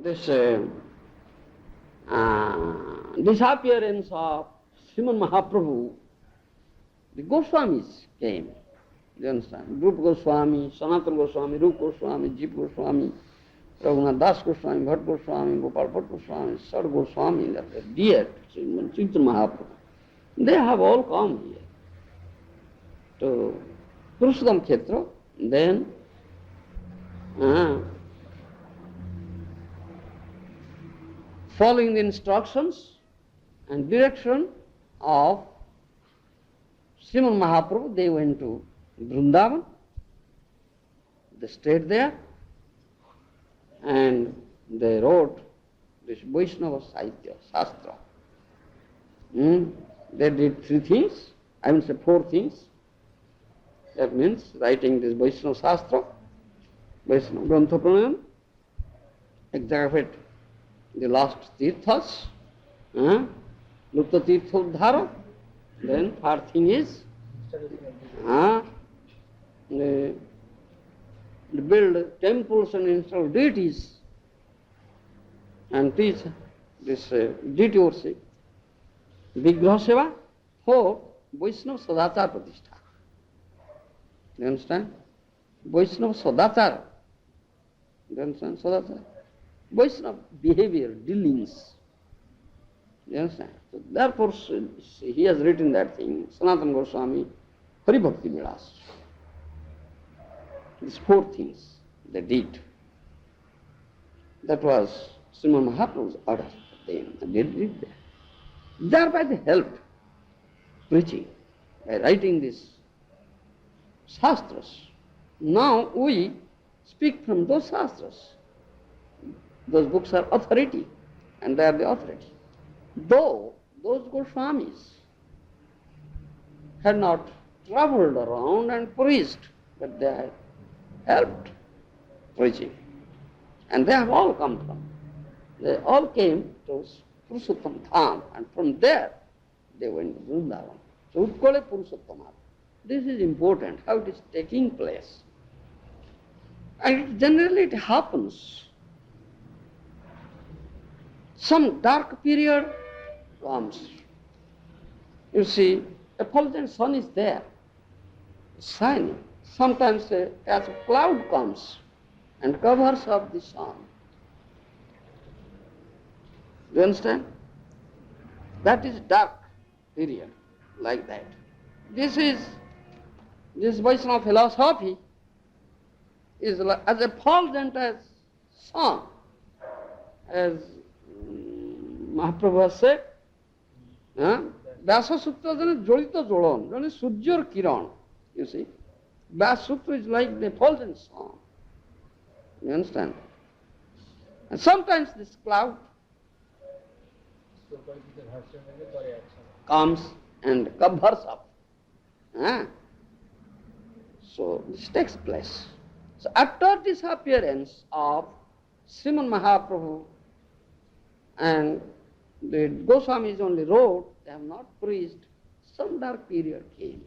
this disappearance of Sriman Mahaprabhu, the Goswamis came. You understand? Rupa Goswami, Sanatana Goswami, Rupa Goswami, Jiva Goswami, Raghunath Das Goswami, Bhatt Goswami, Gopal Bhatt Goswami, Sar Goswami, that are dear to Sriman Chaitanya Mahaprabhu. They have all come here to Purushottam Kshetra. Then following the instructions and direction of Sriman Mahaprabhu, they went to Vrindavan. They stayed there and they wrote this Vaishnava Sahitya, Shastra. They did three things, I will say four things. That means writing this Vaishnava Shastra, Vaishnava Grantha Pranayam, exaggerate the lost tirthas, Lupta Tirtha Uddhara. Then third thing is build temples and install deities and teach this deity worship. Vigraha Seva for Vaishnava Sadachar Pratishtha. You understand? Vaishnava Sadachar. You understand? Sadachar. Vaishnava behavior, dealings. You understand? So therefore he has written that thing, Sanatana Goswami, Hari Bhakti Vilas. These four things they did. That was Sriman Mahaprabhu's order for them, and they did that. Thereby they helped preaching by writing these Shastras. Now we speak from those Shastras. Those books are authority, and they are the authority. Though those Goswamis had not traveled around and preached, but they had helped preaching. And they have all come from. They all came to Purushottam Dham, and from there they went to Vrindavan. So Utkale Purushottama. This is important, how it is taking place. And generally it happens. Some dark period comes. You see, a fulgent sun is there, shining. Sometimes as a cloud comes and covers up the sun. Do you understand? That is dark period, like that. This Vaishnava philosophy is like, as effulgent as sun, as Mahaprabhu has said, Vyasa Sutra is Jolita Jolon, one is Sujyar Kiran, you see. Vyasa Sutra is like the effulgent sun. You understand? And sometimes this cloud comes and covers up. So this takes place. So after disappearance of Sriman Mahaprabhu and the Goswamis only wrote, they have not preached, some dark period came.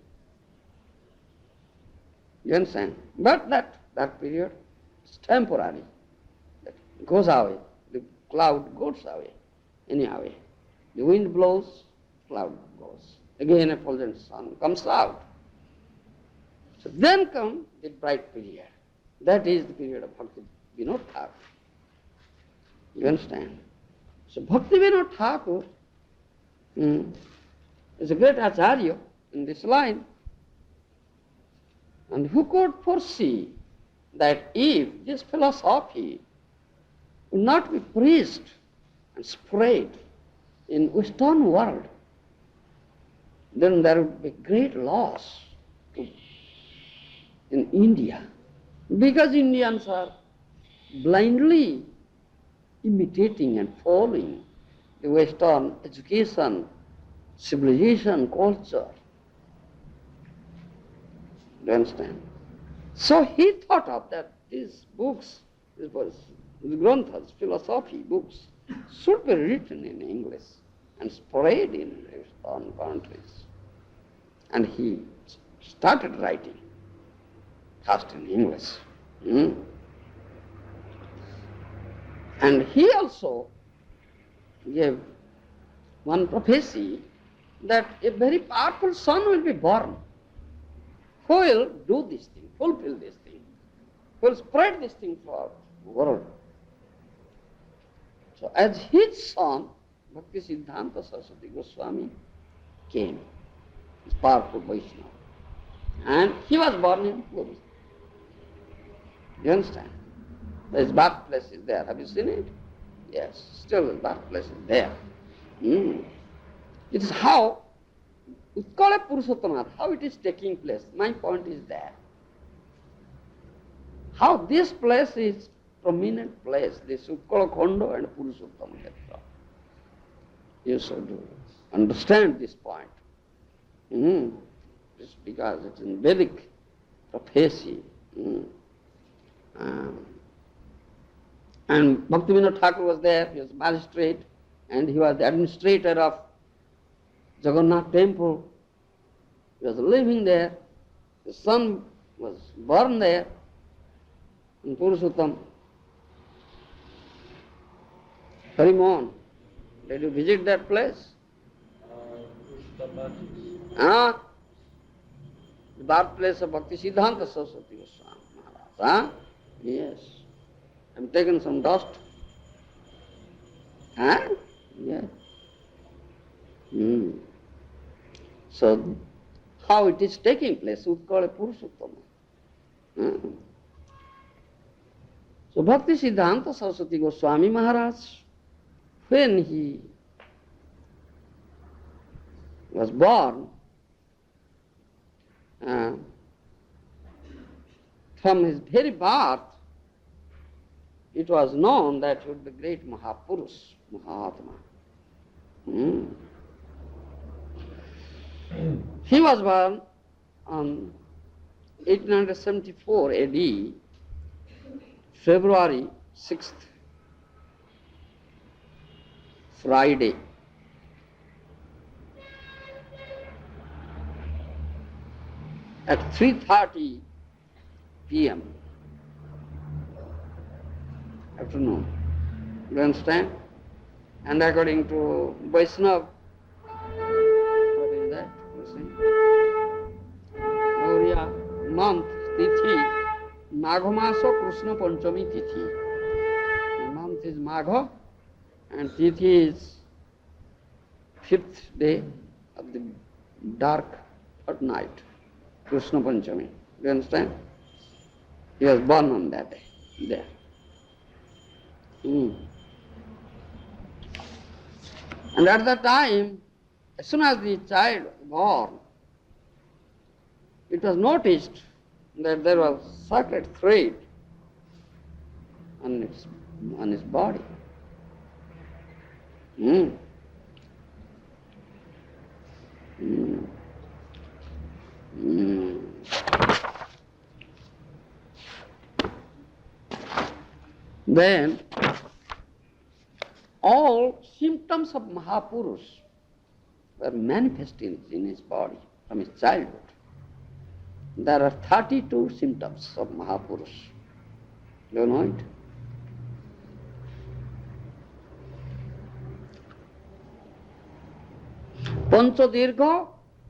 You understand? But that period is temporary. That goes away. The cloud goes away. Anyhow, the wind blows, cloud goes. Again a fulgent sun comes out. So then comes the bright period. That is the period of Bhakti Vinod Thakur. You understand? So Bhakti Vinod Thakur is a great acharya in this line. And who could foresee that if this philosophy would not be preached and spread in Western world, then there would be great loss in India. Because Indians are blindly imitating and following the Western education, civilization, culture. Do you understand? So he thought of that these books, the granthas, philosophy books, should be written in English and spread in Western countries. And he started writing, first in English. And he also gave one prophecy that a very powerful son will be born who will do this thing, fulfill this thing, who will spread this thing for the world. So as his son, Bhakti Siddhanta Saraswati Goswami came, this powerful Vaishnava. And he was born in Puri. You understand? His birthplace is there. Have you seen it? Yes, still his birthplace is there. It is how Utkala Purushottamath, how it is taking place. My point is that. How this place is prominent place, this Utkala Khondo and Purushottama Kshetra. You should understand this point. It's because it's in Vedic prophecy. And Bhaktivinoda Thakur was there, he was magistrate, and he was the administrator of Jagannath temple. He was living there. His son was born there in Purushottam. Harimon, did you visit that place? The birthplace of Bhakti Siddhanta Saraswati Goswami Maharaj. Yes. I've taken some dust. Yes. So, how it is taking place, Utkala Purushottama. So, Bhakti Siddhanta Saraswati Goswami Maharaj, when he was born, from his very birth, it was known that he would be great Mahapurush, Mahatma. He was born on 1874 AD, February 6th, Friday. At 3:30 p.m. afternoon. You understand? And according to Vaishnava, what is that? You see? Gauriya month, Tithi, Magha Masa Krishna Panchami Tithi. The month is Magha and Tithi is 5th day of the dark fortnight, Krishna Panchami. You understand? He was born on that day, there. And at that time, as soon as the child was born, it was noticed that there was sacred thread on his body. Then all symptoms of Mahapurush were manifested in his body from his childhood. There are 32 symptoms of Mahapurush. Do you know it? Pancha Dirgha,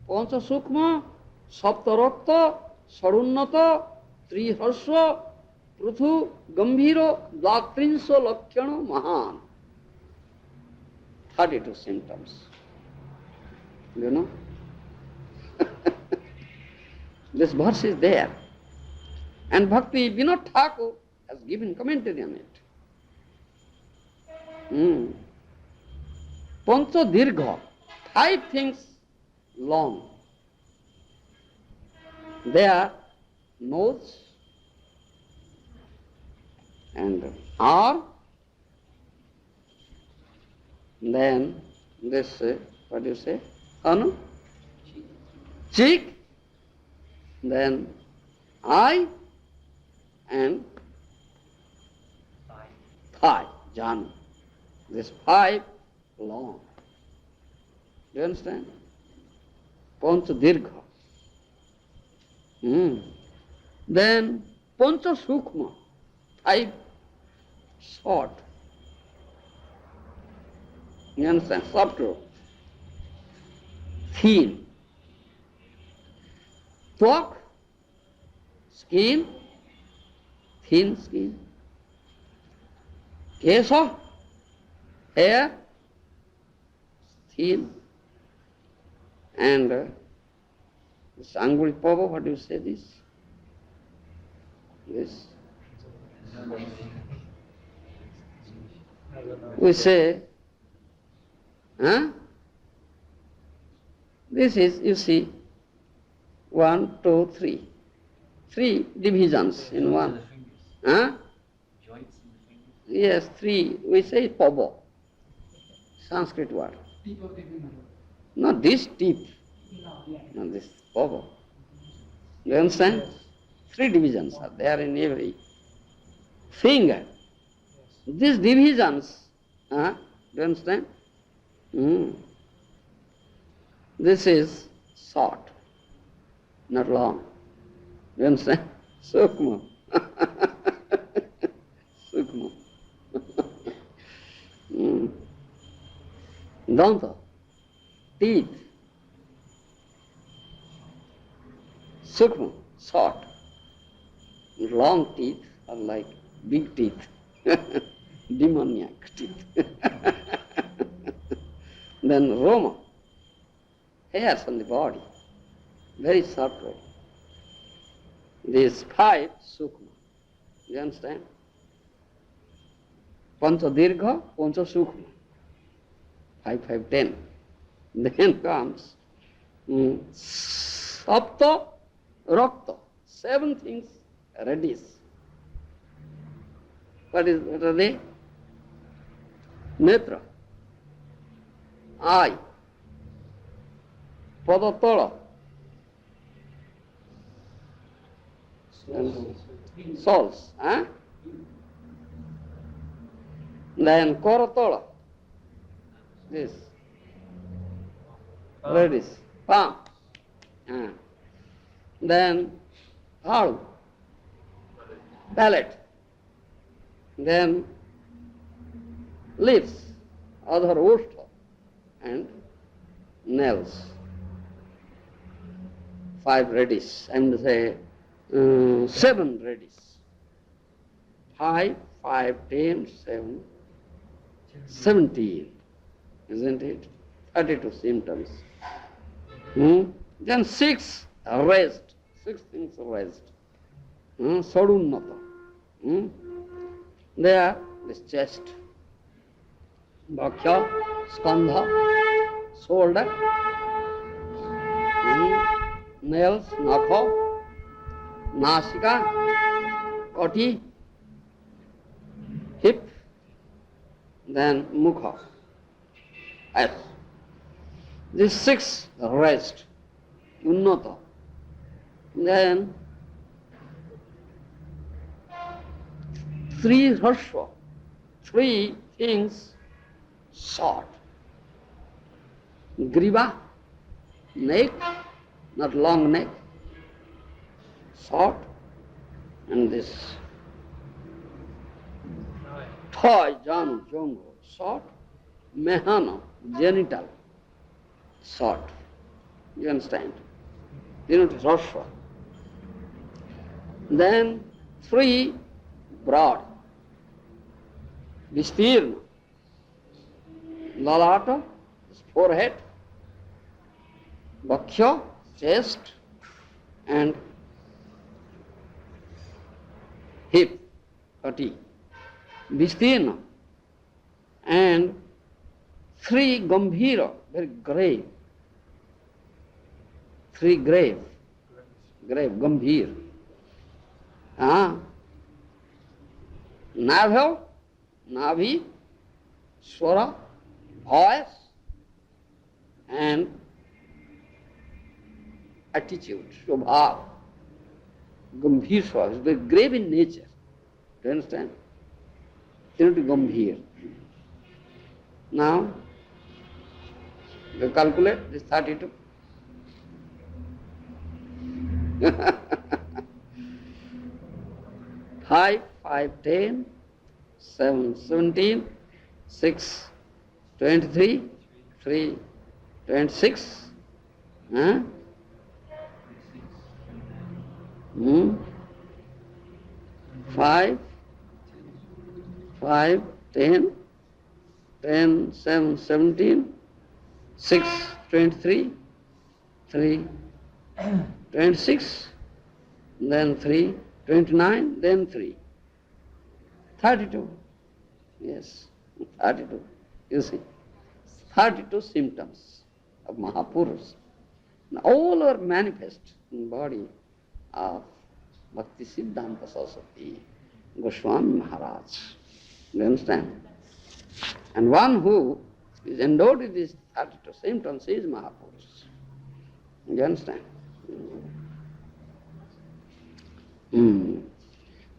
Pancha Sukma, Saptarakta, Sarunnata, Triharsha, Pruthu, Gambhiro, Dvatrinsha Lakshana Mahan. 32 symptoms. Do you know? This verse is there. And Bhakti Vinod Thakur has given commentary on it. Pancha Dirgha, 5 things long. They are nose and arm, then this, what do you say? Anu? Cheek, then eye and thigh, janu. This 5 long. Do you understand? Pancha Dirgha. Then Pancha Sukma, 5 short. You understand? Subtle. Thin. Talk, skin, thin skin. Kesa, hair, thin. And this Anguli Pava, what do you say this? This. We say, huh? This is, you see, 1, 2, 3. 3 divisions in one. Huh? Joints in the fingers? Yes, 3. We say Pava, Sanskrit word. Not this teeth. No, this Pava. You understand? 3 divisions are there in every finger. These divisions, do you understand? This is short, not long. You understand? Sukma. Sukma. Danta, teeth. Sukma, short. Long teeth are like big teeth. Demoniac teeth. Then Roma, hairs on the body, very subtle. These 5 sukma. You understand? Pancha dirgha, pancha sukma. 5, 5, 10. Then comes sapta rakta. 7 things reddish. What are they? Netra, eye, padatala, soles, then koratala, this, reddish, palm, then halu, palate, then lips, other usta, and nails. 5 reddish, and say 7 reddish. 5, 5, 10, 7, 17, isn't it? 32 symptoms. Then 6 rest, 6 things rest. Sadunnata. There, this chest, bhaksha, skandha, shoulder, nails, nakha, nasika, kati, hip, then mukha. Yes. These 6 rest, unnata. Then 3 harsha, 3 things short. Griva, neck, not long neck, short, and this thigh, janu, jongo, short, mehana, genital, short. You understand? You know, it is harsha. Then 3 broad. Vistirna, lalata, forehead, bhaksha, chest, and hip, kati, vistirna, and 3 gambhira, very grave, 3 grave, gambhir. Navi, swara, voice, and attitude, shobha, gambhir swara, is very grave in nature. Do you understand? Trinity gambhir. Now, you calculate this 32. 5, 5, 10, 7, 17, 6, 23, 3, 26, huh? 5, 5, 10, 10, 7, 17, 6, 23, 3, 26, then 3, 29, then 3. 32. Yes, 32. You see, 32 symptoms of Mahapurush. All are manifest in body of Bhakti Siddhanta Saraswati Goswami Maharaj. You understand? And one who is endowed with these 32 symptoms is Mahapurush. You understand?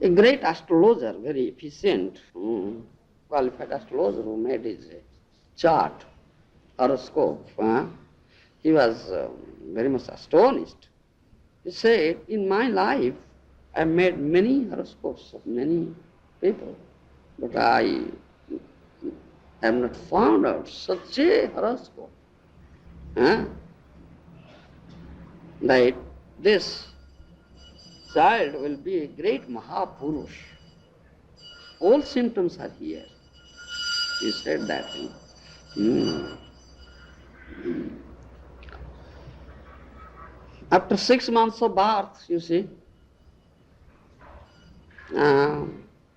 A great astrologer, very efficient, qualified astrologer who made his chart, horoscope, he was very much astonished. He said, in my life, I made many horoscopes of many people, but I have not found out such a horoscope. That this child will be a great Mahapurush. All symptoms are here. He said that. After 6 months of birth, you see,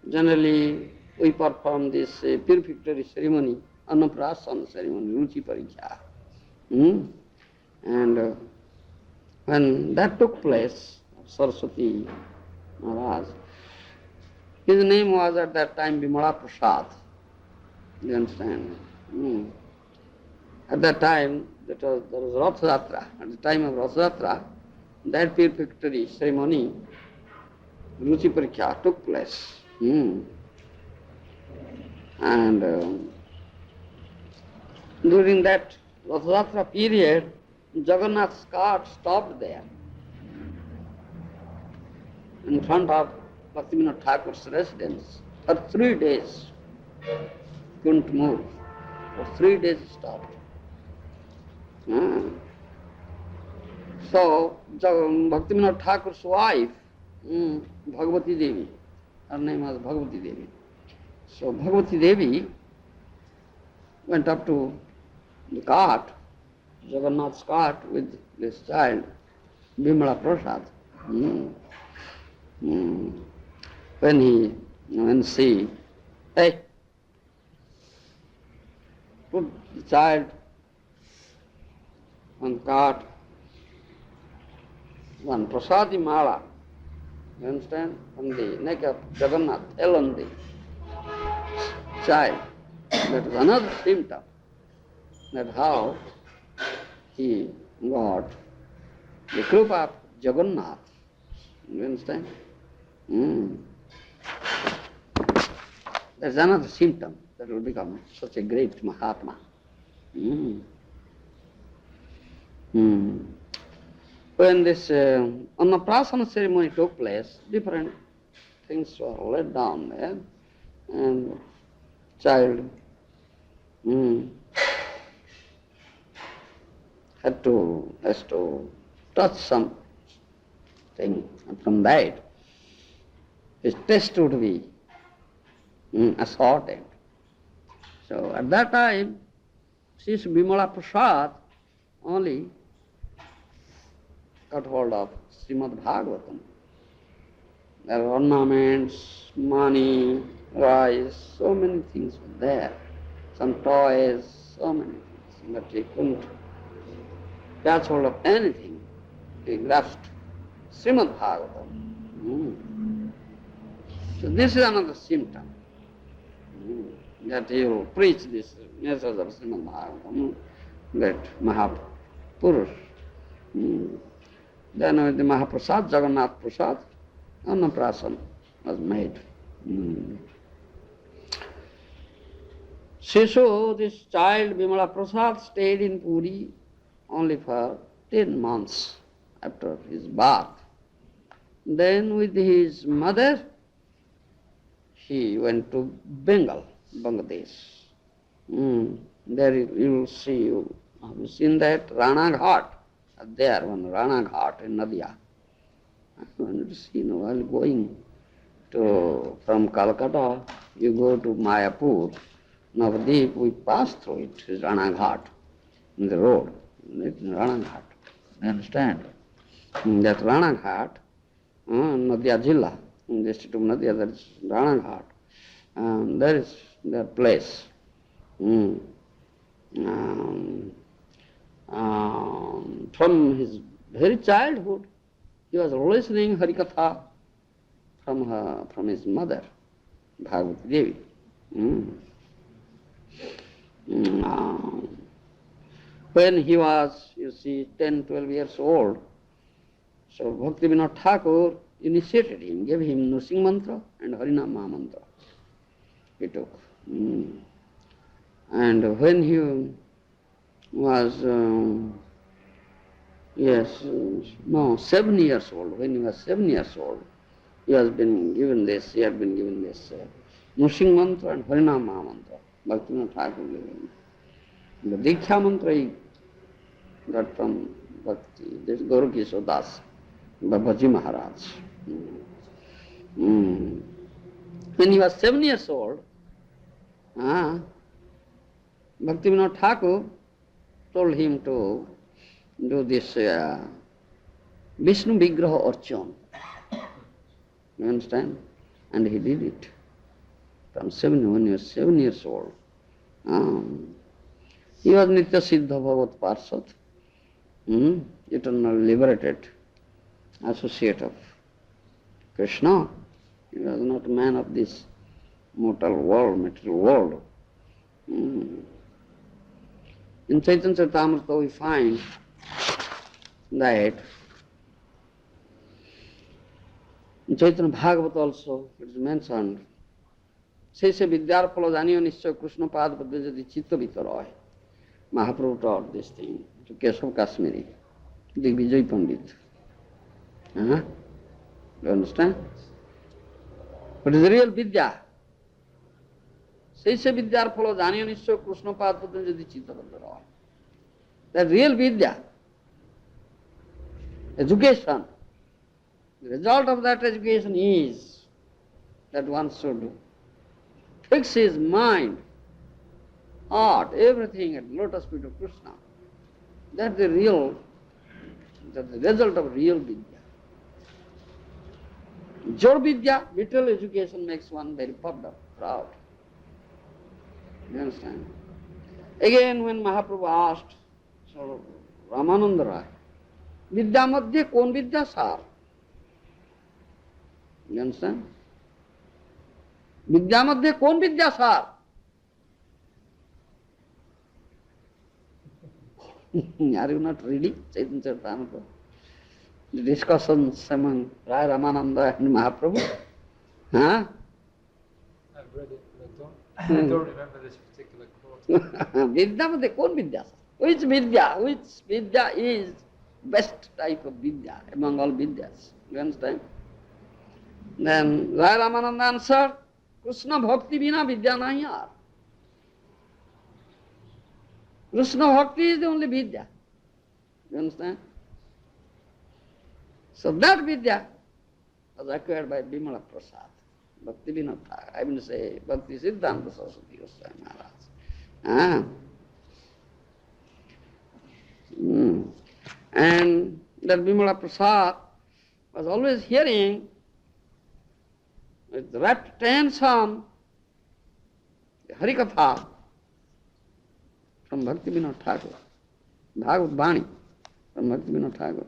generally we perform this purificatory ceremony, Annaprasana ceremony, Ruchi Pariksha. And when that took place, Saraswati Maharaj, his name was at that time Bimala Prasad. You understand? At that time, there was Rath Yatra. At the time of Rath Yatra, that purificatory ceremony, Ruchi Pariksha, took place. And during that Rath Yatra period, Jagannath's cart stopped there in front of Bhaktivinoda Thakur's residence for 3 days. Couldn't move. For 3 days it stopped. So Bhaktivinoda Thakur's wife, Bhagavati Devi, her name was Bhagavati Devi. So Bhagavati Devi went up to the cart, Jagannath's cart, with this child, Bimala Prasad. When she, hey, put the child on the cart, one Prasadi Mala, you understand, on the neck of Jagannath, fell on the child. That is another symptom, that how he got the krupa of Jagannath. You understand? That's another symptom that will become such a great Mahatma. When this Annaprasana ceremony took place, different things were laid down there, and child has to touch something, and from that his taste would be assorted. So at that time, since Bimala Prasad only got hold of Srimad Bhagavatam, there were ornaments, money, rice, so many things were there, some toys, so many things, but he couldn't catch hold of anything. He grasped Srimad Bhagavatam. So this is another symptom, that he will preach this message of Srimad Bhagavatam, that Mahapurush. Then with the Mahaprasad, Jagannath Prasad, Annaprasana was made. So this child, Bimala Prasad, stayed in Puri only for 10 months after his birth. Then with his mother, he went to Bengal, Bangladesh. There you will see, you have seen that Rana Ghat? There, one Rana Ghat in Nadia. When you see, while going from Calcutta, you go to Mayapur, Navadip, we pass through it, is Rana Ghat, in the road, it's Rana Ghat. You understand? In that Rana Ghat, Nadia Jilla, in the district of Nadia, that is Rana Ghat. There is that place. From his very childhood, he was listening Harikatha from his mother, Bhagavati Devi. When he was, 10, 12 years old, so Bhakti Vinod Thakur initiated him, gave him Nursing Mantra and Harinam Mahamantra. He took. And when he was, 7 years old, when he was 7 years old, he had been given this Nursing Mantra and Harinam Mahamantra. Bhakti Vinod Thakur gave him. The Diksha Mantra he got from Bhakti, this Gaura Kishore Das, Babaji Maharaj. When he was 7 years old, Bhakti Vinod Thakur told him to do this Vishnu Vigraha Archan. You understand? And he did it from when he was 7 years old. He was Nitya Siddha Bhagavat Parsad, eternal liberated associate of Krishna. He was not a man of this mortal world, material world. In Chaitanya Charitamrita we find that in Chaitanya Bhagavata also it is mentioned, Sese Vidyar Phala Janiyo Nishchay Krishna Pad Padde Jadi Chitta Vitara. Mahaprabhu taught this thing to Keshav Kashmiri, Digvijay Pandit. You understand? What is the real Vidya? Sesha Vidyar Phala Janiyo Nishchay Krishna Pad Padde Jadi Chitta Vitara. The real Vidya, education. The result of that education is that one should fix his mind, heart, everything at the lotus feet of Krishna. That's the result of real Vidya. Jor Vidya, little education makes one very proud. You understand? Again, when Mahaprabhu asked Ramananda Rai, Vidya Madhya Kon Vidya Sar? You understand? Vidya Madhya Kon Vidya Sar? Are you not reading Chaitanya Charitamrita? The discussions among Rai Ramananda and Mahaprabhu? I've read it, but I don't remember this particular quote. Vidya Madhya Kon Vidya Sar? Which Vidya is best type of Vidya among all Vidyas? You understand? Then Rai Ramananda answered, Krishna Bhakti Vina Vidya nahi yaar. Krishna Bhakti is the only Vidya. You understand? So that Vidya was acquired by Bimala Prasad, Bhakti Vinod Thakur. I will say Bhakti Siddhanta Saraswati Goswami Maharaj. And that Bimala Prasad was always hearing with rapt attention the Harikatha from Bhakti Vinod Thakur, Bhagavad Bani from Bhakti Vinod Thakur.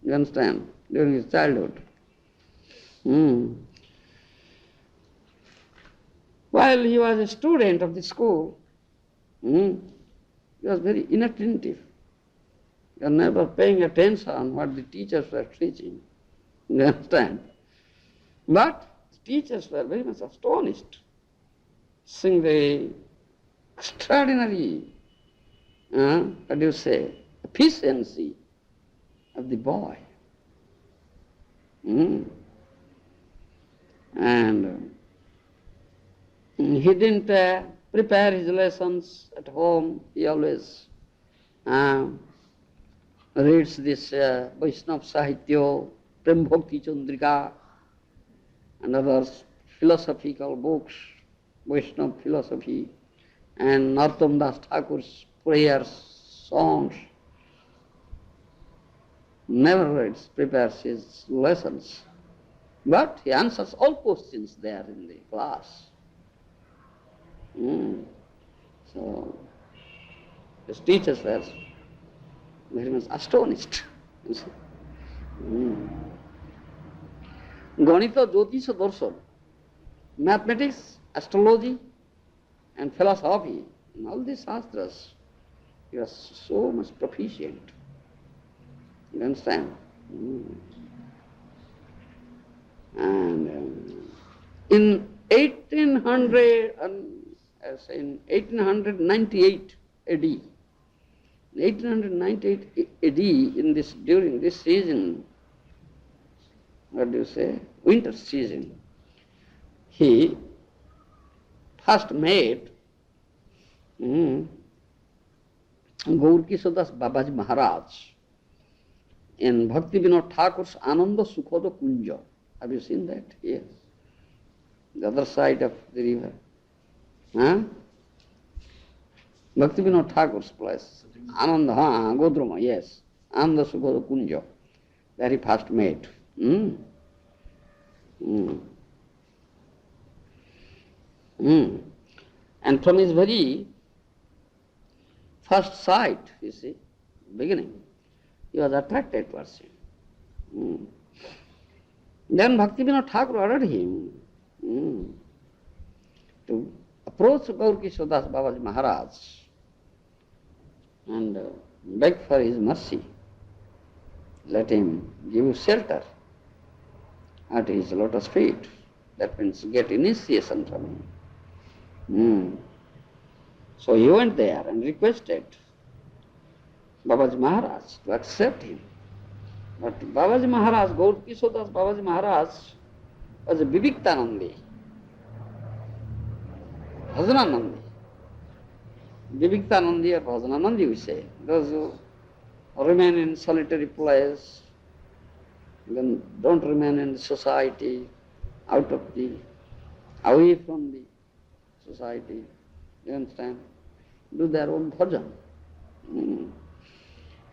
You understand? During his childhood. While he was a student of the school, he was very inattentive. He was never paying attention on what the teachers were teaching. You understand? But the teachers were very much astonished, seeing the extraordinary, efficiency of the boy. And he didn't prepare his lessons at home. He always uh, reads this Vaishnava Sahitya, Prem Bhakti Chandrika, and other philosophical books, Vaishnava philosophy, and Narottam Das Thakur's prayers, songs. Never reads, prepares his lessons. But he answers all questions there in the class. So his teachers were very much astonished. You see. Ganita, Jyotisha, Darshan, mathematics, astrology, and philosophy, and all these shastras, he was so much proficient. You understand? And in 1898 AD, during this season, what do you say, winter season, he first met Gaurkishodas Babaji Maharaj in Bhakti Vinod Thakur's Ananda Sukhoda Kunja. Have you seen that? Yes. The other side of the river. Bhakti Vinod Thakur's place. Ananda, Godruma, yes. Ananda Sukhoda Kunja. There he first met. And from his very first sight, you see, beginning, he was attracted towards him. Then Bhakti Vinod Thakur ordered him to approach Gaurkishodas Babaji Maharaj and beg for his mercy. Let him give shelter at his lotus feet. That means get initiation from him. So he went there and requested Babaji Maharaj to accept him. But Babaji Maharaj, Gaurkishodas Babaji Maharaj, was a Viviktanandi, Bhajananandi. Viviktanandi or Bhajananandi, we say. Those who remain in solitary place, then don't remain in the society, away from the society, you understand? Do their own bhajan.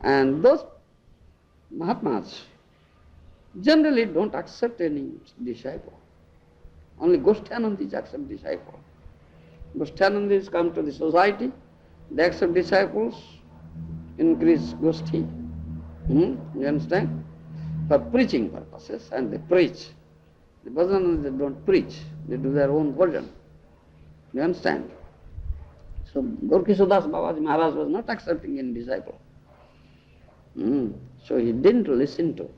And those Mahatmas generally don't accept any disciple. Only Goshthanandis accept disciple. Goshthanandis come to the society, they accept disciples, increase Goshti. You understand? For preaching purposes, and they preach. The Bhajanandis don't preach, they do their own bhajan. You understand? So Gaurkishodas Babaji Maharaj was not accepting any disciple. So he didn't listen to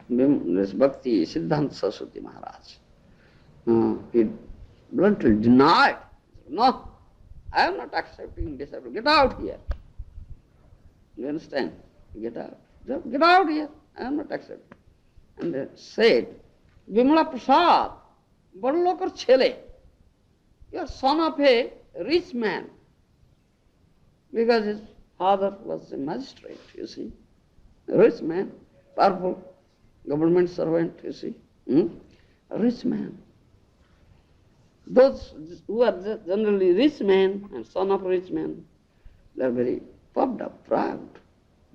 this Bhakti Siddhanta Saraswati Maharaj. He bluntly denied. No, I am not accepting disciple. Get out here. You understand? Get out. Get out here. I am not accepting. And they said, Vimala Prasad, Badlokar Chele, you are son of a rich man. Because his father was a magistrate, you see. A rich man, powerful government servant, you see. A rich man. Those who are generally rich men and son of rich men, they are very puffed up, proud.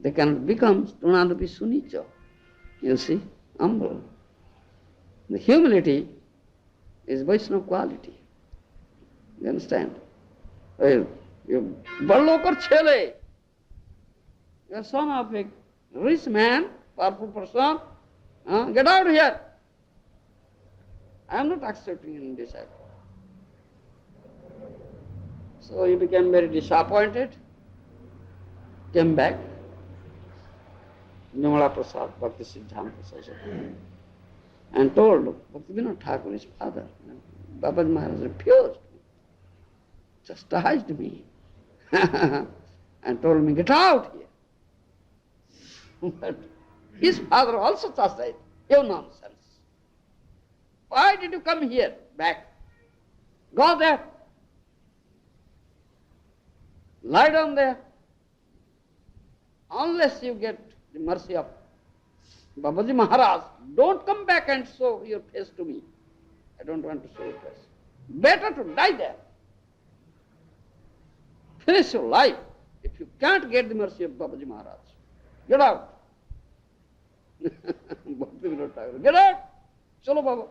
They cannot become Stunadapi Sunicha, you see, humble. The humility is Vaishnava quality. You understand? You Balokar Chele, you are son of a rich man, powerful person, get out here. I am not accepting any disciple. So he became very disappointed, came back, Vimala Prasad, Bhakti Siddhanta Saraswati, and told Bhakti Vinod Thakur, his father, Babaji Maharaj refused, chastised me, and told me, get out here. But his father also chastised, you nonsense. Why did you come here, back? Go there. Lie down there. Unless you get the mercy of Babaji Maharaj, don't come back and show your face to me. I don't want to show your face. Better to die there. Finish your life if you can't get the mercy of Babaji Maharaj. Get out. Get out. Chalo Baba.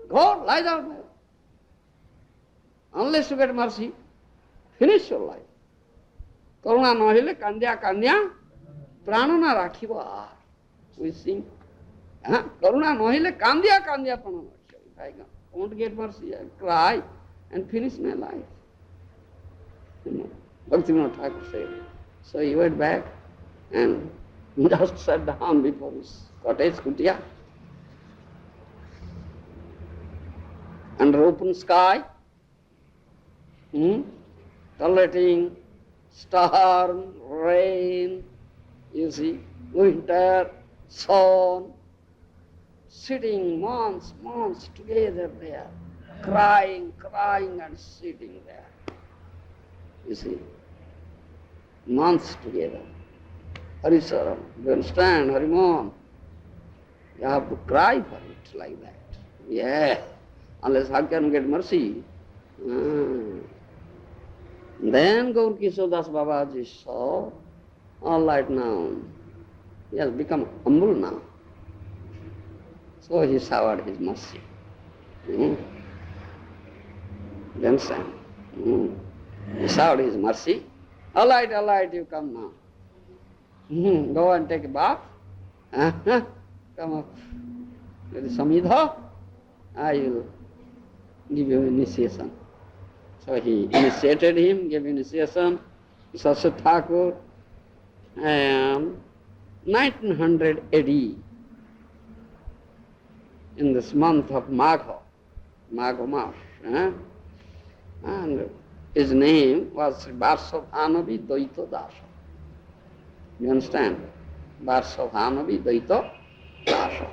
Go, lie down there. Unless you get mercy, finish your life. Karuna নহলে কান্দিয়া কান্দিয়া প্রাণ না রাখিব আর। We sing. Karuna নহলে কান্দিয়া কান্দিয়া প্রাণ না রাখিব। I won't get mercy. I cry and finish my life. Bhaktivinoda Thakur said. So he went back and just sat down before his cottage, kutia, under open sky, tolerating storm, rain, you see, winter, sun, sitting months together there, crying and sitting there. You see, months together. Harisaram, you understand, Harimon? You have to cry for it like that. Yeah, unless how can you get mercy? Then Gaur Kishore Das Babaji saw, all right now, he has become humble now. So he showered his mercy. You understand? He showered his mercy. All right, you come now. Go and take a bath. Come up with the Samhita. I will give you initiation. So he initiated him, gave initiation. Sasat Thakur, 1900 AD, in this month of Magha Mas, and his name was Varsavanavi Daita Dasa. You understand? Varsavanavi Daita Dasa.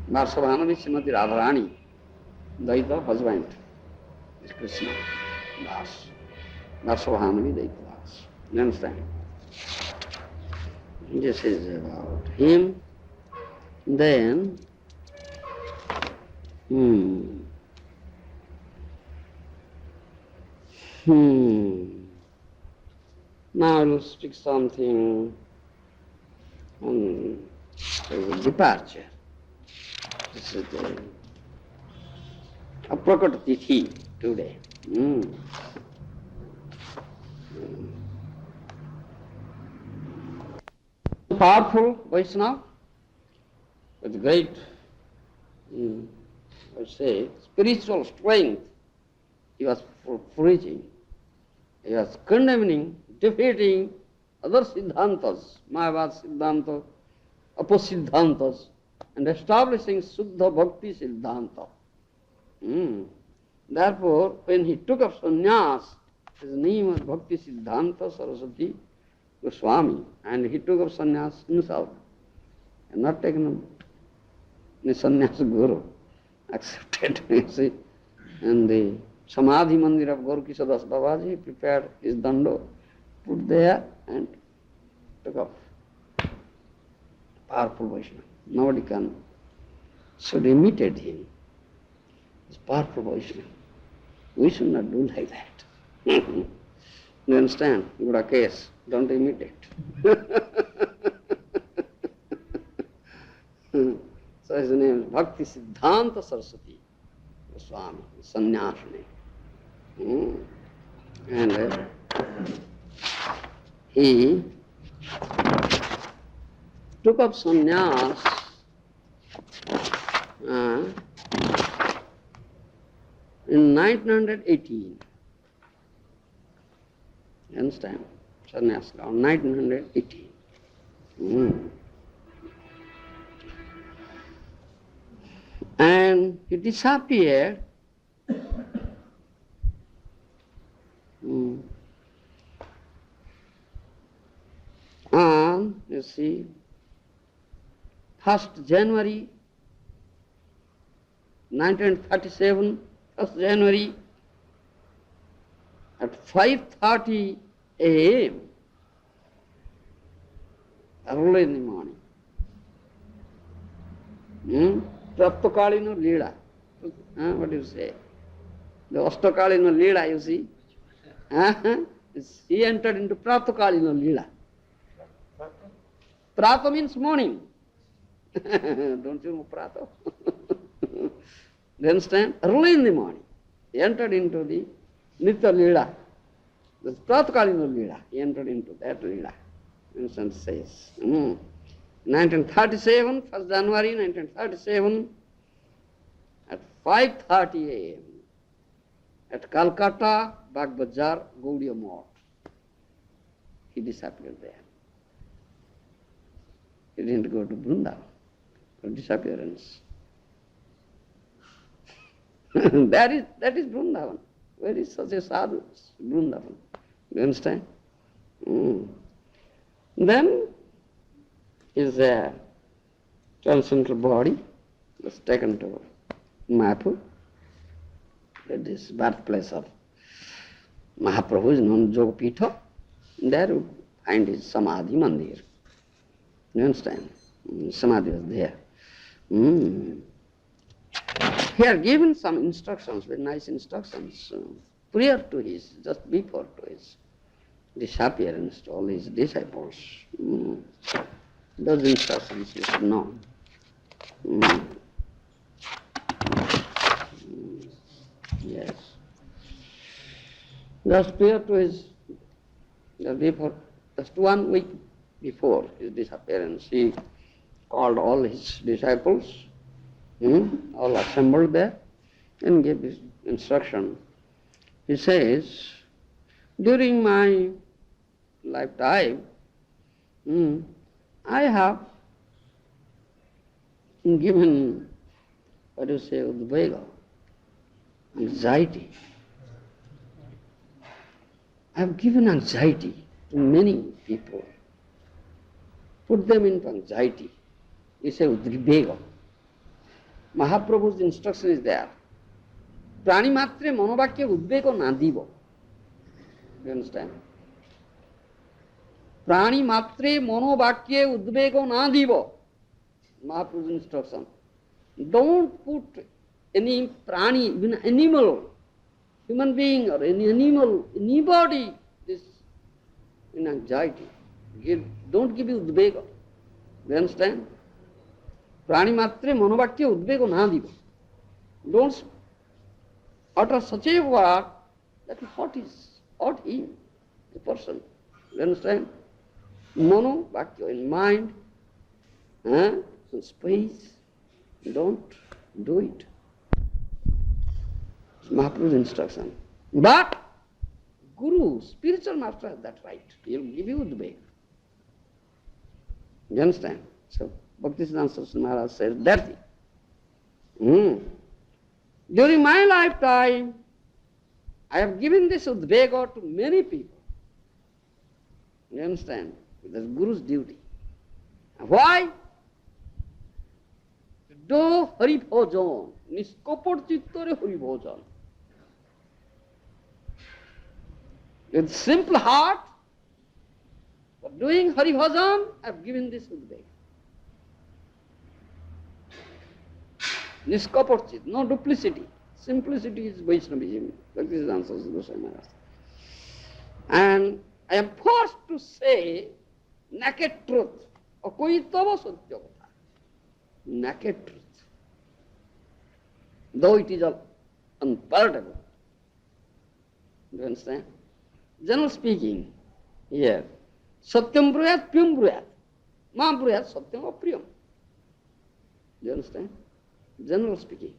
Varsavanavi Srimati Radharani, Daita husband is Krishna Das. Varsavanavi Daita Das. You understand? This is about him. Then, now I will speak something on his departure. This is the Aprakata Tithi today. Powerful Vaishnava with great, spiritual strength. He was preaching. He was condemning, defeating other Siddhantas, Mayavad Siddhanta, Apasiddhantas, and establishing Suddha Bhakti Siddhanta. Therefore, when he took up sannyas, his name was Bhakti Siddhanta Saraswati Goswami, and he took up sannyas himself, and not taken up the sannyas guru, accepted, you see, and the Samadhi Mandir of Gaur Kishore Das Babaji prepared his dando, put there and took up. Powerful Vaishnava. Nobody should imitate him. He's powerful Vaishnava. We should not do like that. You understand? You got a case. Don't imitate. So his name is Bhakti Siddhanta Saraswati Goswami, sannyasini. And he took up sannyas in 1918. You understand? Sannyas, 1918. And he disappeared. On, you see, 1st January 1937, 1st January, at 5:30 a.m., early in the morning. Praptakalina Leela. What do you say? The Ashtakalina Leela, you see? He entered into Praptakalina Leela. Prata means morning. Don't you know Prata? Do you understand? Early in the morning. He entered into the Nitya Leela. The Pratakalina Leela. He entered into that Leela. Vincent says. 1937, 1st January 1937, at 5:30 a.m. at Calcutta, Bagh Bazar, Gaudiya Math. He disappeared there. He didn't go to Vrindavan for disappearance. that is Vrindavan. Where is such a sadhu? Vrindavan. You understand? Then his transcendental body was taken to Mayapur. That is birthplace of Mahaprabhu, is known as Jogapitha. There you find his Samadhi Mandir. You understand? Samadhi was there. He had given some instructions, very nice instructions, prior to his, just before to his disappearance to all his disciples. Those instructions you should know. Yes. Just prior to his, just 1 week before his disappearance, he called all his disciples, all assembled there, and gave his instruction. He says, during my lifetime, I have given, what do you say, udvega, anxiety. I have given anxiety to many people, put them into anxiety. You say udvega. Mahaprabhu's instruction is there. Prani matre monobhakya udvega na diva. You understand? Prani matre monobhakya udvega na diva. Mahaprabhu's instruction. Don't put any prani, even animal, human being or any animal, anybody, this in anxiety. Don't give you udvega. You understand? Prani matre monobhakya udvega na diva. Don't utter such a word that hurt him, the person. You understand? Mono, bhakya, in mind, in space, don't do it. It's Mahaprabhu's instruction. But Guru, spiritual master has that right. He'll give you the way. You understand? So Bhaktisiddhanta Saraswati Maharaj says that thing. During my lifetime, I have given this udvega to many people. You understand? That's Guru's duty. Why? To do Hari Bhojan, niskopot chittore Hari Bhojan. With simple heart, for doing Hari Bhojan, I have given this udvega. Niskopot chit, no duplicity. Simplicity is Vaishnavism. Bhaktisiddhanta Saraswati Goswami Maharaj. And I am forced to say naked truth. Akoitava satya katha. Naked truth. Though it is unpalatable. Do you understand? General speaking, here, satyam bruyat, priyam bruyat. Ma bruyat, satyam apriyam. Do you understand? General speaking.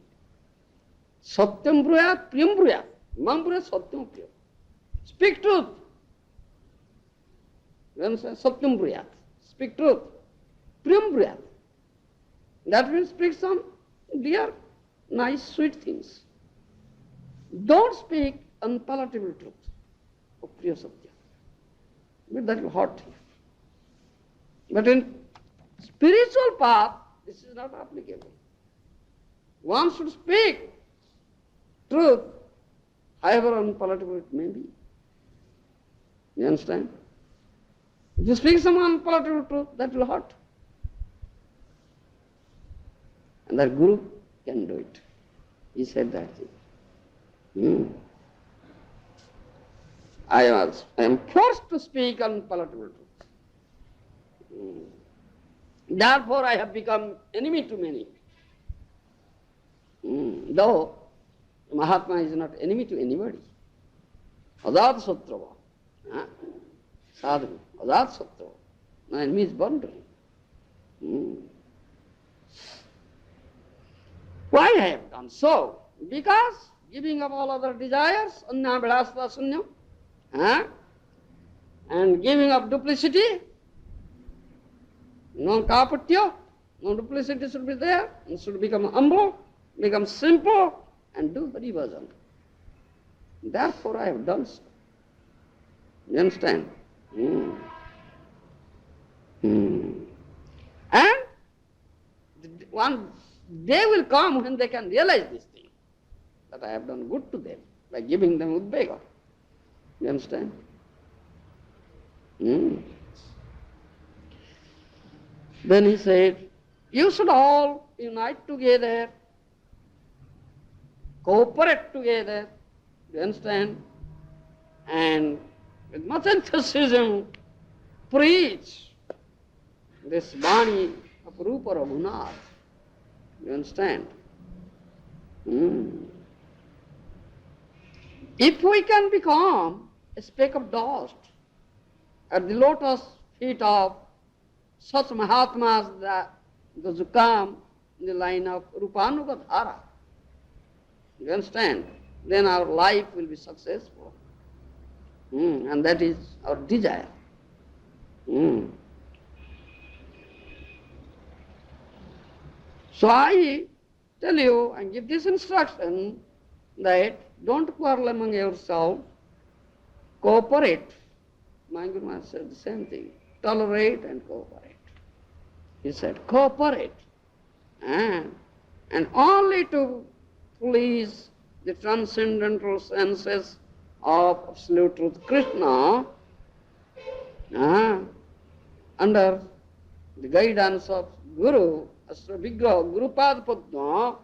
Satyam bruyat, priyam bruyat. Ma bruyat, satyam apriyam. Speak truth. You understand? Satyam bruyat. Speak truth. Priyam bruyat. That means speak some dear, nice, sweet things. Don't speak unpalatable truth of Priya Satya. But that will hurt you. But in spiritual path, this is not applicable. One should speak truth, however unpalatable it may be. You understand? If you speak some unpalatable truth, that will hurt. And that Guru can do it. He said that thing. I am forced to speak unpalatable truth. Therefore I have become enemy to many. Though Mahatma is not enemy to anybody. Ajat Satrava. Sadhu. Ajat Satrava. No enemy is born to him. Why I have done so? Because giving up all other desires, anna vilasata sunyam, and giving up duplicity, no kapatya, no duplicity should be there, and should become humble, become simple, and do Hari Bhajan. Therefore I have done so. You understand? And one day will come when they can realize this thing, that I have done good to them by giving them udvega. You understand? Then he said, you should all unite together, cooperate together, you understand? And with much enthusiasm, preach this Vani of Rupa Raghunath. You understand? If we can become a speck of dust at the lotus feet of such Mahatmas, those who come in the line of Rupanugadhara, you understand? Then our life will be successful. And that is our desire. So I tell you and give this instruction that don't quarrel among yourselves, cooperate. My Guru Maharaj said the same thing. Tolerate and cooperate. He said cooperate. And only to please the transcendental senses of absolute truth Krishna, under the guidance of Guru, Astra Vigraha, Gurupad Padma,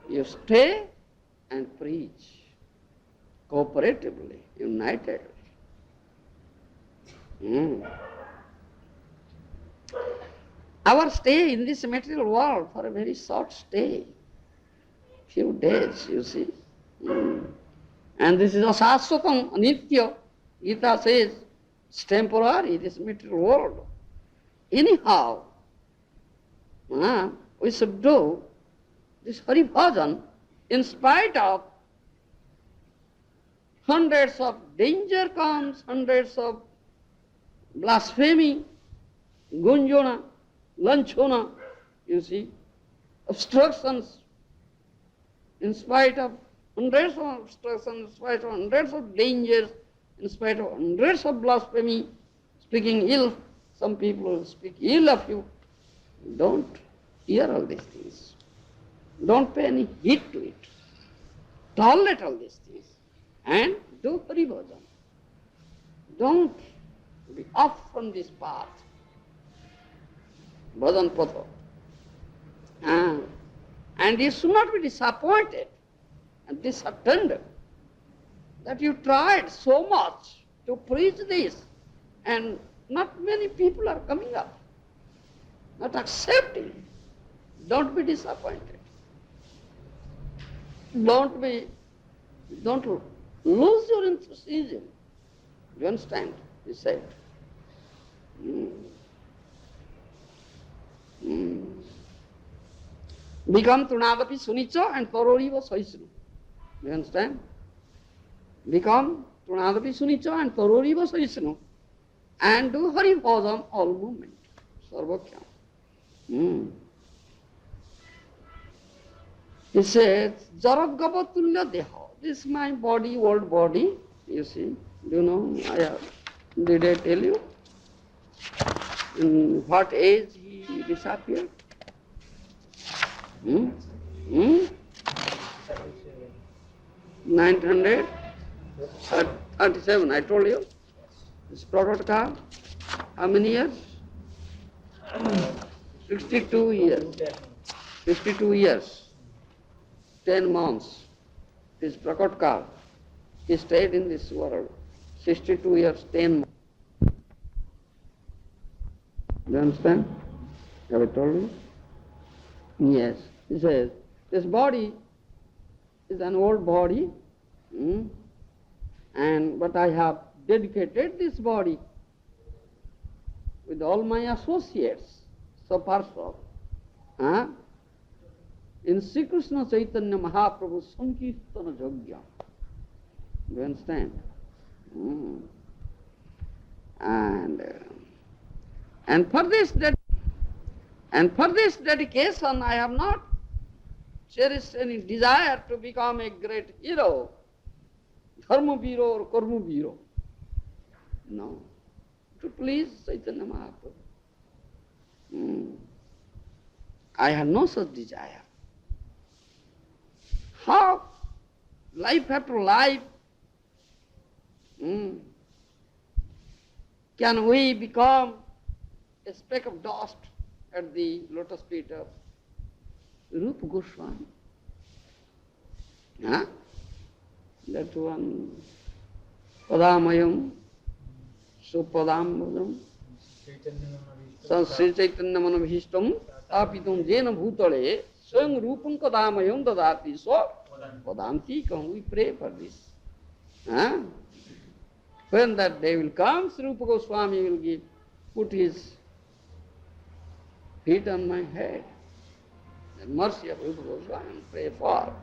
you stay and preach cooperatively, unitedly. Our stay in this material world for a very short stay, few days, you see. And this is asaswatam, anitya. Gita says it's temporary, this material world. Anyhow, we should do this Hari Bhajan in spite of hundreds of danger comes, hundreds of blasphemy, gunjana, lanchona, you see, obstructions, in spite of hundreds of obstructions, in spite of hundreds of dangers, in spite of hundreds of blasphemy, speaking ill, some people will speak ill of you. Don't hear all these things. Don't pay any heed to it. Tolerate all these things and do Hari Bhajan. Don't be off from this path. Bhajan Patha. And you should not be disappointed and disheartened that you tried so much to preach this and not many people are coming up, not accepting. Don't be disappointed. Don't lose your enthusiasm. You understand? He said. Become Trunadapi Sunicha and Paroriva Saisru. You understand? Become Trunadapi Sunicha and Paroriva Saisru and do Hari Bhajan all movement. Sarvakhyam. He says, Jaraggavatulya Deha. This is my body, old body. You see, do you know, did I tell you? In what age he disappeared? Hmm? Hmm? 937, I told you. This product car, how many years? 62 years. 62 years, 10 months. This Prakat Kal, he stayed in this world 62 years, 10 months. Do you understand? Have I told you? Yes. He says, this body is an old body, but I have dedicated this body with all my associates, so far so. In Sri Krishna Chaitanya Mahaprabhu Sankirtana Jagya. Do you understand? And for this dedication, I have not cherished any desire to become a great hero, Dharma Biro or Karma Biro. No. To please Chaitanya Mahaprabhu. I have no such desire. How? Life after life, can we become a speck of dust at the lotus feet of Rupa Goswami? That one, Padamayam, Supadambadam, Sri Chaitanya Manabhishtam, Tapitum Jena Bhutale, Swam Rupam Kadamayam Dadati, so Padanti, can we pray for this? When that day will come, Sri Rupa Goswami will put his feet on my head. The mercy of Rupa Goswami, pray for.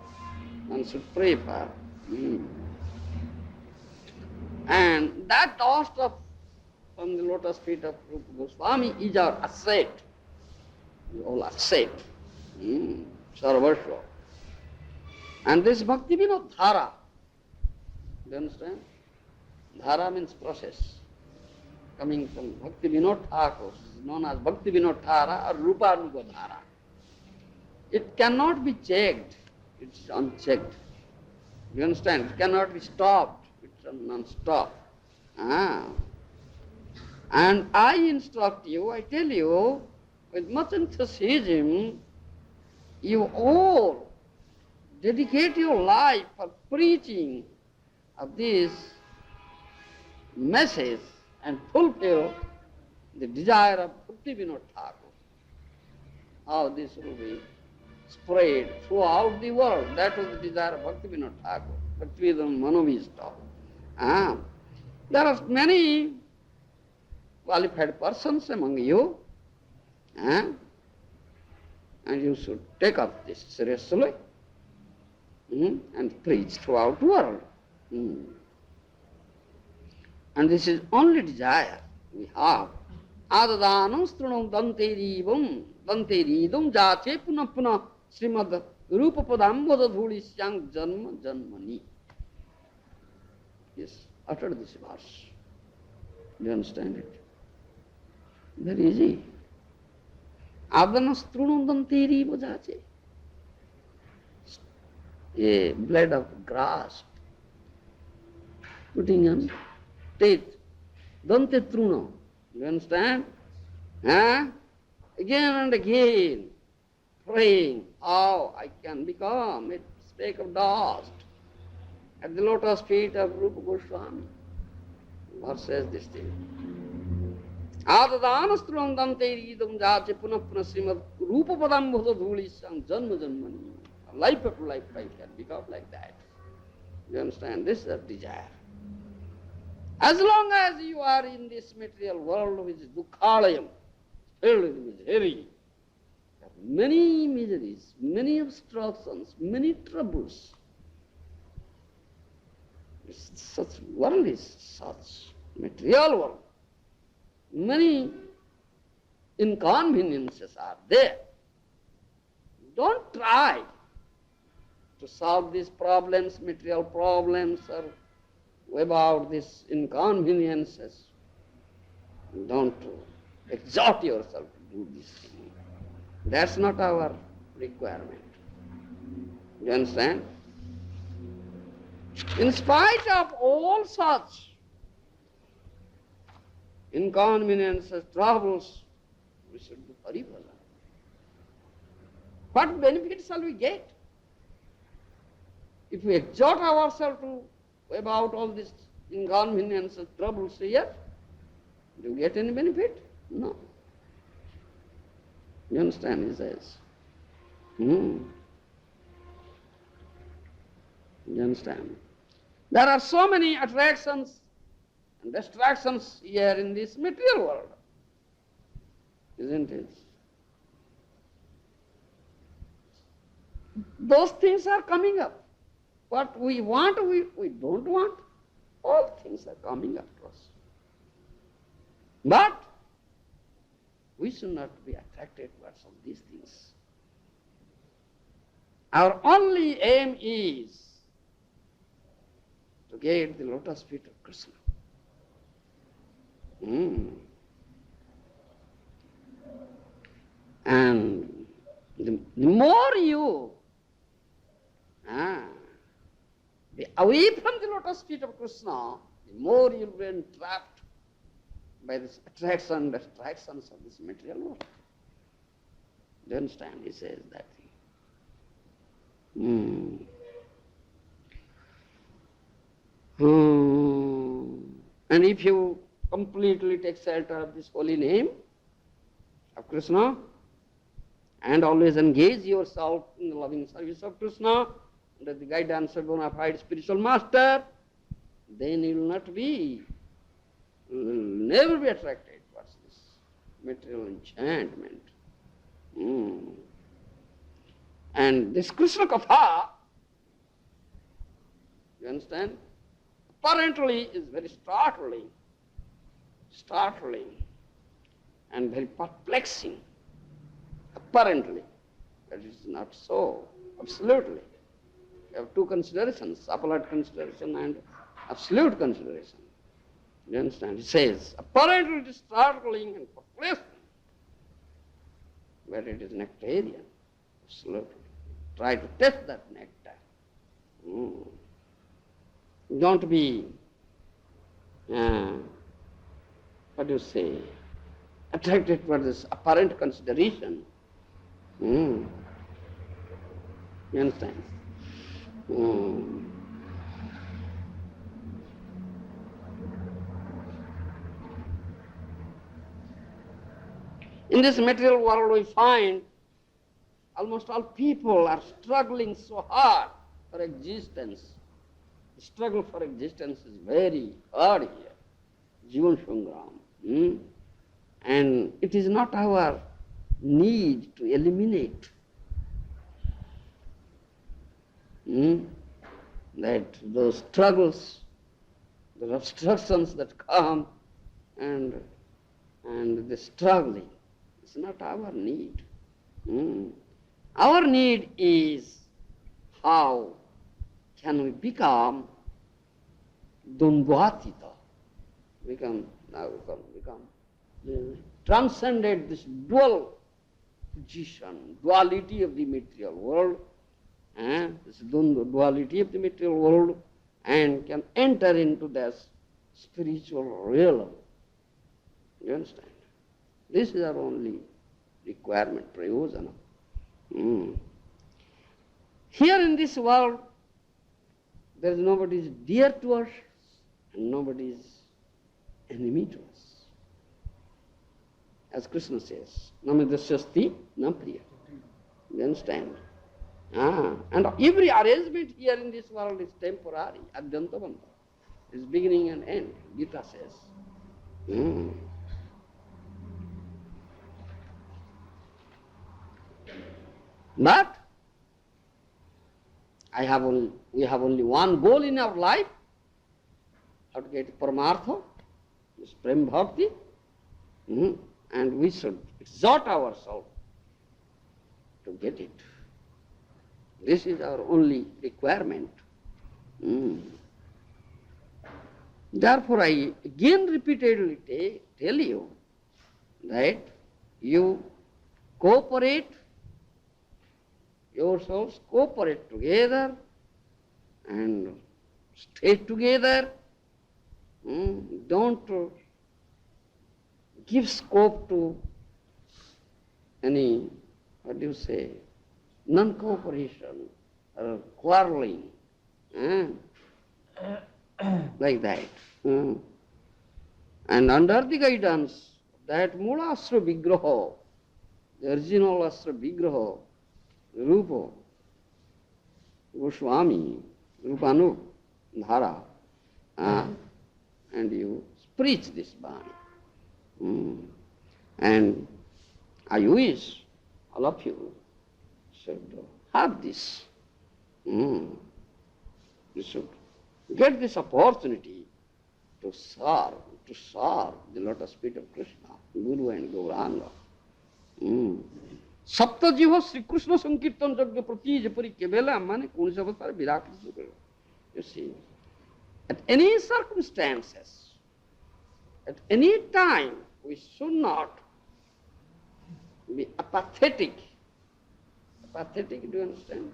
One should pray for. And that dust from the lotus feet of Rupa Goswami is our asset. We all asset. Sarvasva. And this Bhakti Vinod Dhara. Do you understand? Dhara means process. Coming from Bhakti Vinod Thakur, known as Bhakti Vinod Dhara or Rupa Nuga Dhara. It cannot be checked. It's unchecked. You understand? It cannot be stopped. It's non-stop. And I instruct you, I tell you, with much enthusiasm, you all dedicate your life for preaching of this message and fulfill the desire of Bhakti Vinod Thakur. How this will be spread throughout the world. That was the desire of Bhakti Vinod Thakur, Bhakti Vinod Manovishta. There are many qualified persons among you, and you should take up this seriously and preach throughout the world. And this is only desire we have. Adadanam strunam danterivam danteridam jate puna puna srimad rupa padam bodadhulisyang janma janmani. Yes, utter this verse. Do you understand it? Very easy. Adadanam strunam danterivam jate. A blade of grass, putting on teeth, dante truna. You understand? Again and again, praying how I can become a speck of dust at the lotus feet of Rupa Goswami. Verse says this thing. Adadanastram dante idam jache punah punah srimad Rupa padam bhuta dhulisam janma janmani. Life after life can become like that. You understand? This is a desire. As long as you are in this material world which is dukkhalayam, filled with misery, there are many miseries, many obstructions, many troubles. Such world is such material world. Many inconveniences are there. Don't try to solve these problems, material problems, or without these inconveniences. Don't exhort yourself to do this thing. That's not our requirement. You understand? In spite of all such inconveniences, troubles, we should do Hari Bhajan. What benefit shall we get? If we exhort ourselves to about all these inconveniences, troubles here, do you get any benefit? No. You understand, he says. You understand? There are so many attractions and distractions here in this material world, isn't it? Those things are coming up. What we want, we don't want. All things are coming up to us. But we should not be attracted towards all these things. Our only aim is to get the lotus feet of Krishna. And the more you be away from the lotus feet of Krishna, the more you'll be entrapped by this attraction, distractions of this material world. Do you understand? He says that thing. And if you completely take shelter of this holy name of Krishna and always engage yourself in the loving service of Krishna under the guidance of bona fide spiritual master, then you will never be attracted towards this material enchantment. And this Krishna Katha, you understand, apparently is very startling and very perplexing. Apparently, but it is not so, absolutely. You have two considerations, apparent consideration and absolute consideration. You understand? It says, apparently it is startling and perplexing, but it is nectarian, absolutely. Try to test that nectar. Don't be, what do you say, attracted by this apparent consideration. You understand? In this material world we find almost all people are struggling so hard for existence. The struggle for existence is very hard here. Jivan Sangram. And it is not our need to eliminate that those struggles, the obstructions that come and the struggling. It's not our need. Our need is how can we become Dundvatita, become transcended this dual position, duality of the material world, this duality of the material world, and can enter into this spiritual realm. You understand? This is our only requirement, prayojana. Here in this world, there is nobody is dear to us and nobody is enemy to us. As Krishna says, Namidasyasti Napriya. You understand? And every arrangement here in this world is temporary, adyantavanta. It's beginning and end, Gita says. But we have only one goal in our life, how to get Paramartha, this Prem Bhakti, and we should exhort ourselves to get it. This is our only requirement. Therefore, I again repeatedly tell you that you cooperate yourselves cooperate together and stay together. Don't give scope to any, what do you say, non-cooperation or quarreling, like that. And under the guidance of that Mula Asra Vigraha, the original Asra Vigraha, Rupa Goswami, Rupanu Dhara, and you preach this Bani. And I wish all of you should have this. You should get this opportunity to serve the lotus feet of Krishna, Guru and Gauranga. Saptajiva Sri Krishna Sankirtan Jagya Prati Japari Kevela Mane Kunisavasar Virakri. You see, at any circumstances, at any time, we should not be apathetic. Apathetic, do you understand?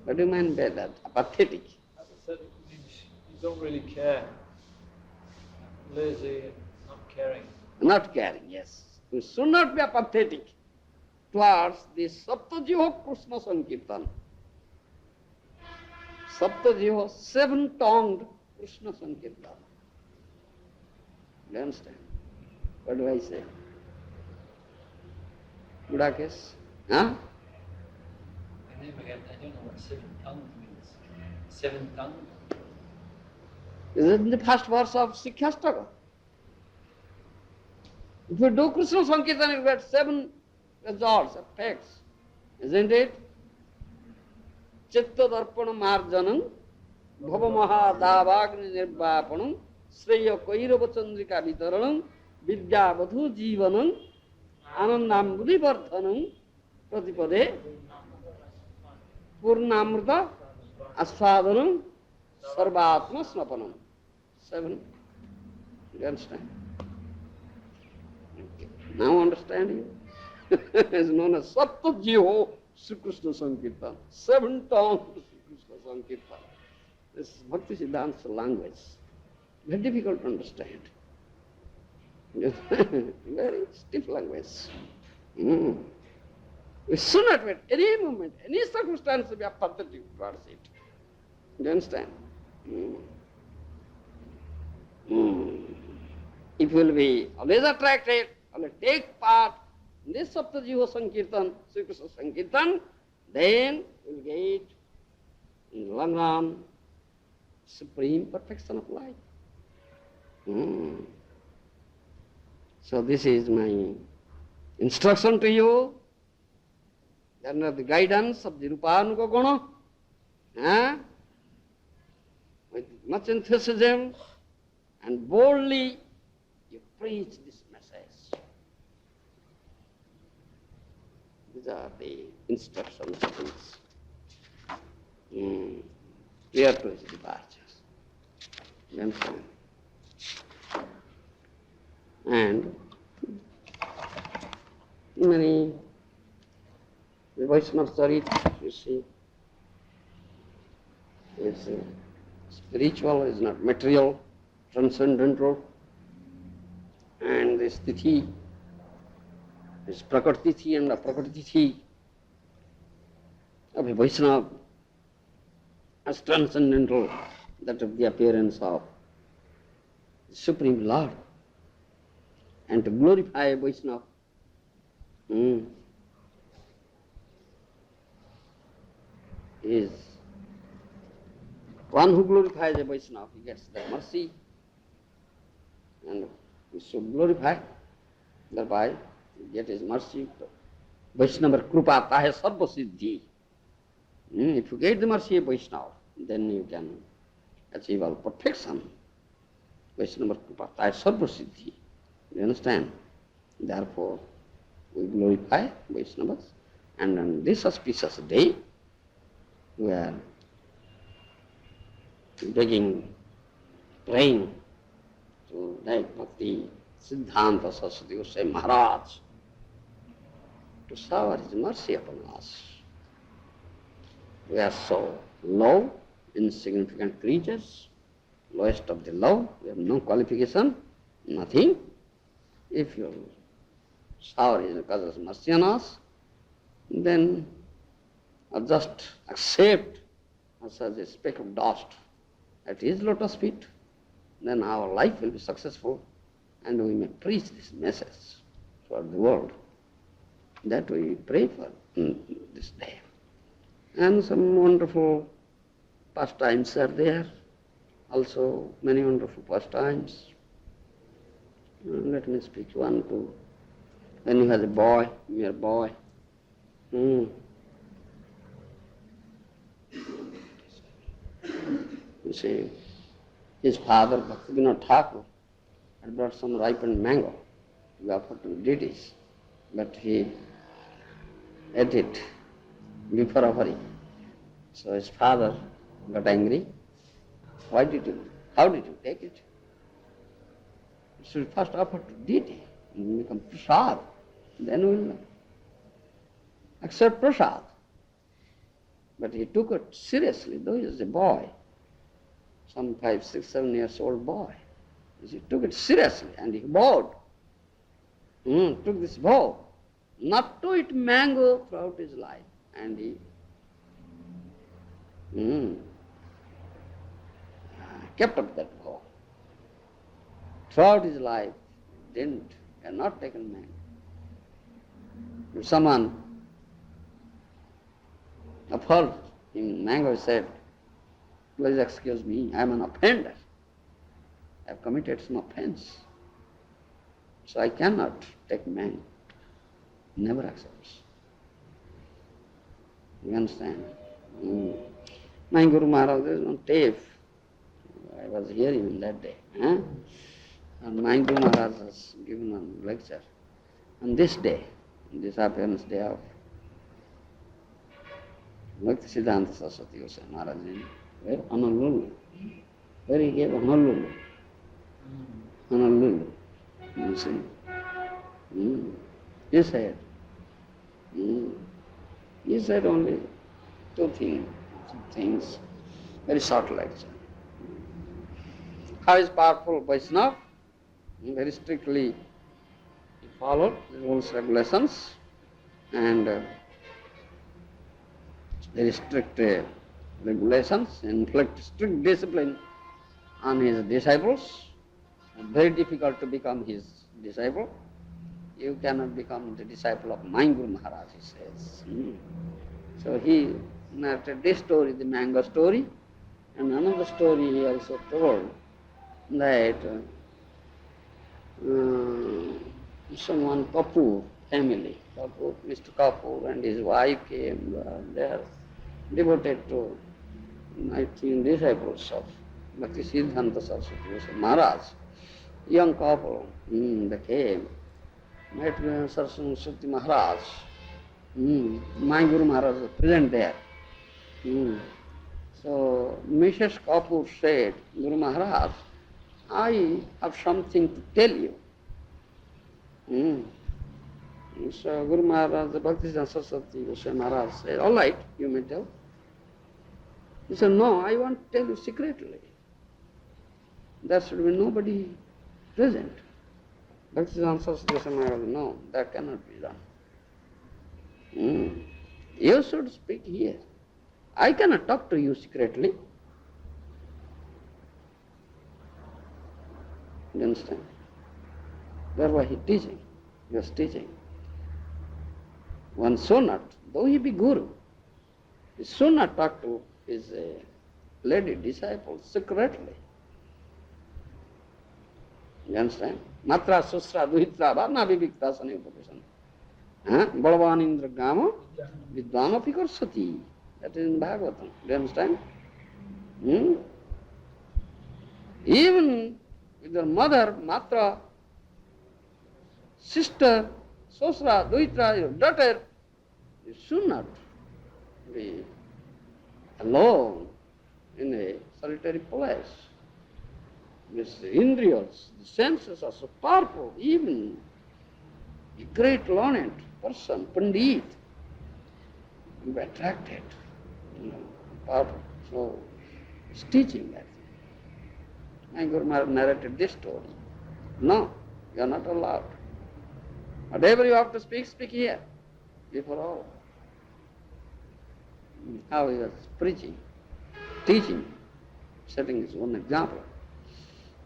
What do you mean by that? Apathetic. As I said, it means you don't really care. Lazy and not caring. Not caring, yes. We should not be apathetic towards the Saptajiva Krishna Sankirtan. Saptajiva, seven-tongued Krishna Sankirtan. Do you understand? What do I say? Budakesh? Huh? I don't know what seven tongues means. Seven tongues? Is it in the first verse of Sikhastaka? If you do Krishna Sankirtan, you get 7 results, effects, isn't it? Chitta darpana marjanam, bhava maha davagni nirvapanam, sreya kairava chandrika vitaranam, vidya vadhu jivanam, anandam buddhi vardhanam, pratipade, purnamrita asvadanam, sarvatma snapanam. 7. You understand? Okay. Now understand you? It's known as Saptajiho Sri Krishna Sankirtan. 7 tongues Sri Krishna Sankirtan. This is Bhakti Siddhanta language. Very difficult to understand. Very stiff language. We should not at any moment, any circumstance be apathetic towards it. Do you understand? If you will be always attracted, always take part in this Saptajiva Sankirtan, Sri Krishna Sankirtan, then you will get in the long run supreme perfection of life. So this is my instruction to you. Under the guidance of the Rupanuga Guna, with much enthusiasm and boldly you preach this message. These are the instructions of his prior to his departures. You understand? And many Vaishnava Charita, you see, is spiritual, is not material, transcendental. And this Tithi is Prakriti and Aprakrititi of a Vaishnava as transcendental, that of the appearance of the Supreme Lord. And to glorify Vaishnava, is one who glorifies a Vaishnava, he gets the mercy, and we should glorify, thereby get his mercy. Vaishnava Krupa Tahe Sarva Siddhi. If you get the mercy of Vaishnava, then you can achieve all perfection. Vaishnava Krupa Tahe Sarva Siddhi. You understand? Therefore, we glorify Vaishnavas, and on this auspicious day, we are begging, praying to that Bhakti Siddhanta Saraswati Goswami Maharaj to shower His mercy upon us. We are so low, insignificant creatures, lowest of the low. We have no qualification, nothing. If you shower His causeless mercy on us, then just accept us as a speck of dust at His lotus feet, then our life will be successful and we may preach this message for the world. That we pray for this day. And some wonderful pastimes are there, also many wonderful pastimes. Let me speak one, two. When you have a boy, mere boy, you see, his father, Bhaktivinoda Thakur, had brought some ripened mango to offer to deities, but he ate it before offering. So his father got angry. How did you take it? You should first offer to deity, and become prasad, then we'll accept prasad. But he took it seriously, though he was a boy, some 5, 6, 7 years old boy. He took it seriously and he vowed, took this vow, not to eat mango throughout his life. And he kept up that vow. Throughout his life, he had not taken mango. If someone offered him mango, he said, "Please excuse me, I am an offender. I have committed some offense. So I cannot take mango." Never accepts. You understand? My Guru Maharaj is on tape. I was hearing him that day. And my Guru Maharaj has given a lecture on this day, this appearance day of Bhakti Siddhanta Saraswati Goswami Maharaj in Honolulu. Where he gave Honolulu. Honolulu. You see? He said only two things, very short lecture. How is powerful Vaishnava? Very strictly he followed the rules, regulations, and very strict regulations, inflict strict discipline on his disciples. Very difficult to become his disciple. You cannot become the disciple of my Guru Maharaj, he says. So he narrated this story, the mango story, and another story he also told that someone Kapoor family, Mr. Kapoor and his wife came, they are devoted to 19 disciples of Bhakti Siddhanta Saraswati Goswami Maharaj. Young couple, they came, met Saraswati Maharaj. My Guru Maharaj was present there. So Mrs. Kapoor said, "Guru Maharaj, I have something to tell you." So Guru Maharaj, the Bhakti Siddhanta Saraswati Goswami Maharaj said, "All right, you may tell." He said, "No, I want to tell you secretly. There should be nobody present." Bhakti Siddhanta Saraswati Goswami Maharaj, "No, that cannot be done. You should speak here. I cannot talk to you secretly." You understand? Therefore he was teaching. One should not, though he be Guru, he should not talk to his lady disciples secretly. You understand? Matra susra duhitra varna vivikta sani upapesana. Balavan indra gama vidvana pikarsati. That is in Bhagavatam. Do you understand? Even with your mother, matra, sister, sosra, duhitra, your daughter, you should not be alone in a solitary place. These indriyas, the senses are so powerful, even the great learned person, Pandit, will be attracted, powerful. So, it's teaching that. My Guru Maharaj narrated this story. No, you are not allowed. Whatever you have to speak, speak here, before all. How he was preaching, teaching, setting his own example.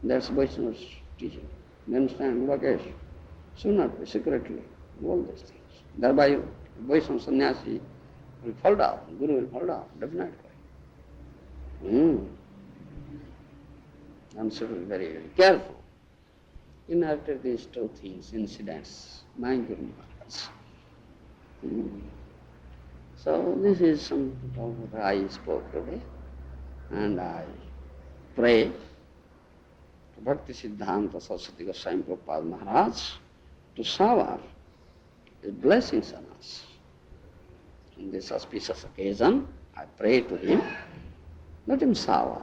That's Vaishnava's teaching. You understand? Lokesh should not be secretly all these things. Thereby Vaishnava sannyasi will fall down, Guru will fall down, definitely. One should be very, very careful. He narrated these two things, incidents, my Guru Maharaj. So this is some of what I spoke today, and I pray to Bhakti Siddhanta Saraswati Goswami Prabhupada Maharaj to shower his blessings on us. In this auspicious occasion, I pray to him, let him shower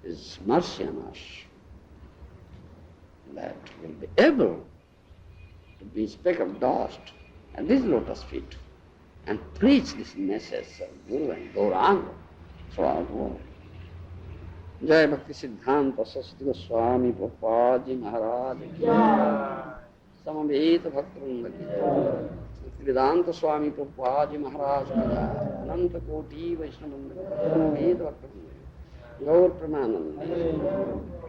his mercy on us, that we'll be able to be a speck of dust at these lotus feet and preach this message of Guru and Gauranga throughout the world. Jai Bhakti Siddhanta Saraswati Goswami Prabhupada Ji Maharaj ki Jai. Samaveta Bhaktivinoda ki Jai. Vedanta Swami Prabhupada Ji Maharaj ki Jai. Ananta Koti Vaishnavanda ki Jai. Samaveta Bhaktivinoda ki Jai. Gaur Pramananda.